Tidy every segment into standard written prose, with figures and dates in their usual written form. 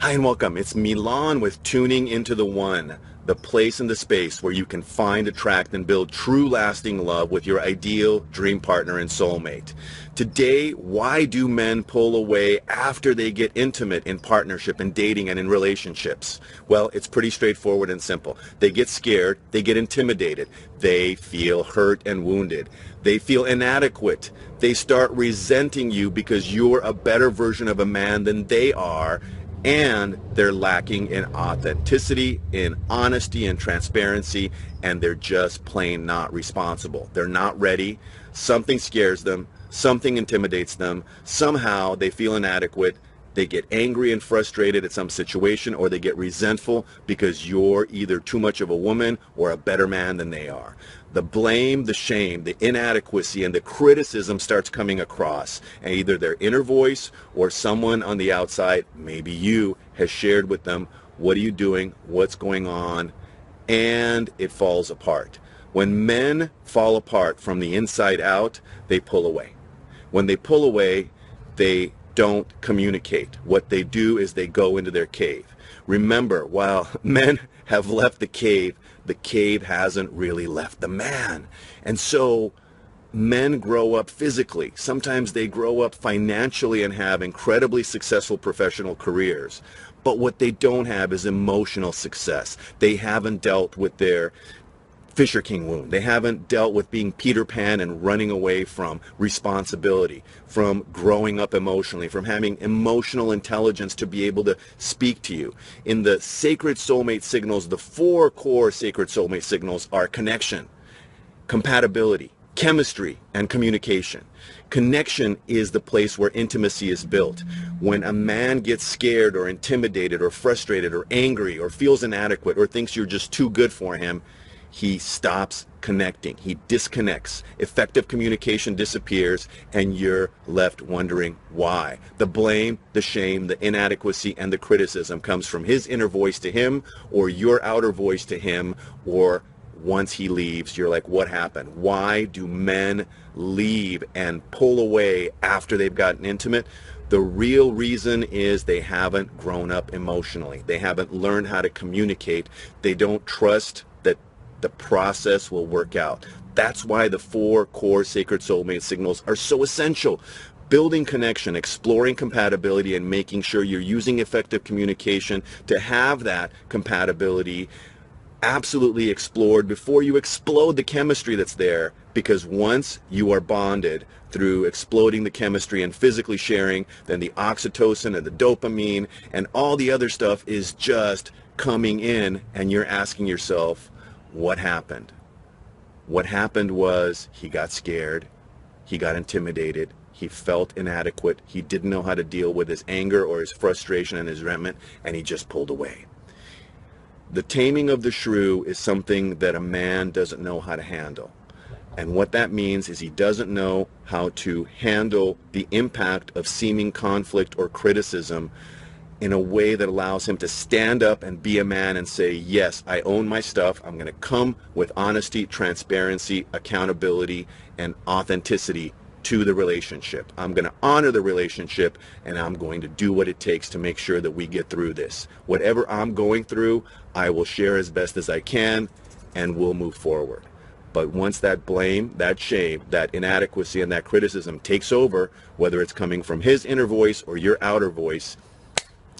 Hi and welcome. It's Milan with Tuning Into the One, the place and the space where you can find, attract, and build true lasting love with your ideal dream partner and soulmate. Today, why do men pull away after they get intimate in partnership and dating and in relationships? Well, it's pretty straightforward and simple. They get scared, they get intimidated, they feel hurt and wounded, they feel inadequate, they start resenting you because you're a better version of a man than they are, and they're lacking in authenticity, in honesty and transparency, and they're just plain not responsible. They're not ready. Something scares them. Something intimidates them. Somehow they feel inadequate. They get angry and frustrated at some situation, or they get resentful because you're either too much of a woman or a better man than they are. The blame, the shame, the inadequacy, and the criticism starts coming across. And either their inner voice or someone on the outside, maybe you, has shared with them, what are you doing? What's going on? And it falls apart. When men fall apart from the inside out, they pull away. When they pull away, they don't communicate. What they do is they go into their cave. Remember, while men have left the cave hasn't really left the man. And so men grow up physically. Sometimes they grow up financially and have incredibly successful professional careers. But what they don't have is emotional success. They haven't dealt with their Fisher King wound. They haven't dealt with being Peter Pan and running away from responsibility, from growing up emotionally, from having emotional intelligence to be able to speak to you. In the sacred soulmate signals, the 4 core sacred soulmate signals are connection, compatibility, chemistry, and communication. Connection is the place where intimacy is built. When a man gets scared or intimidated or frustrated or angry or feels inadequate or thinks you're just too good for him, he stops connecting. He disconnects. Effective communication disappears, and you're left wondering why. The blame, the shame, the inadequacy, and the criticism comes from his inner voice to him, or your outer voice to him, or once he leaves, you're like, what happened? Why do men leave and pull away after they've gotten intimate? The real reason is they haven't grown up emotionally. They haven't learned how to communicate. They don't trust that the process will work out. That's why the 4 core sacred soulmate signals are so essential. Building connection, exploring compatibility, and making sure you're using effective communication to have that compatibility absolutely explored before you explode the chemistry that's there. Because once you are bonded through exploding the chemistry and physically sharing, then the oxytocin and the dopamine and all the other stuff is just coming in, and you're asking yourself, what happened? What happened was he got scared, he got intimidated, he felt inadequate, he didn't know how to deal with his anger or his frustration and his resentment, and he just pulled away. The taming of the shrew is something that a man doesn't know how to handle. And what that means is he doesn't know how to handle the impact of seeming conflict or criticism in a way that allows him to stand up and be a man and say, yes, I own my stuff. I'm going to come with honesty, transparency, accountability, and authenticity to the relationship. I'm going to honor the relationship, and I'm going to do what it takes to make sure that we get through this. Whatever I'm going through, I will share as best as I can, and we'll move forward. But once that blame, that shame, that inadequacy, and that criticism takes over, whether it's coming from his inner voice or your outer voice,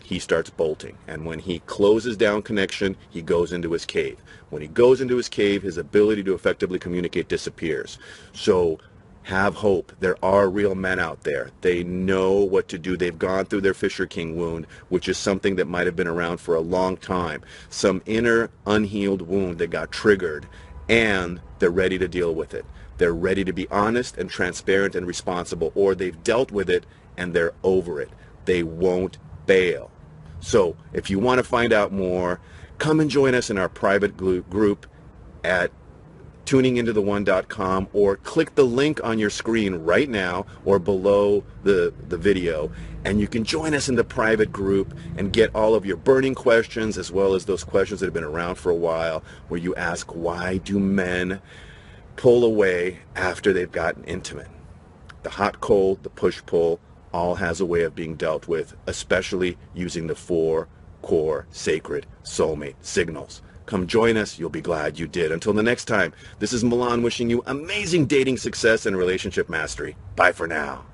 he starts bolting. And when he closes down connection, he goes into his cave. When he goes into his cave, his ability to effectively communicate disappears. So have hope. There are real men out there. They know what to do. They've gone through their Fisher King wound, which is something that might have been around for a long time. Some inner unhealed wound that got triggered, and they're ready to deal with it. They're ready to be honest and transparent and responsible, or they've dealt with it and they're over it. They won't bail. So if you want to find out more, come and join us in our private group at tuningintotheone.com, or click the link on your screen right now or below the video, and you can join us in the private group and get all of your burning questions, as well as those questions that have been around for a while, where you ask, why do men pull away after they've gotten intimate? The hot, cold, the push-pull, all has a way of being dealt with, especially using the 4 core sacred soulmate signals. Come join us. You'll be glad you did. Until the next time, this is Milan wishing you amazing dating success and relationship mastery. Bye for now.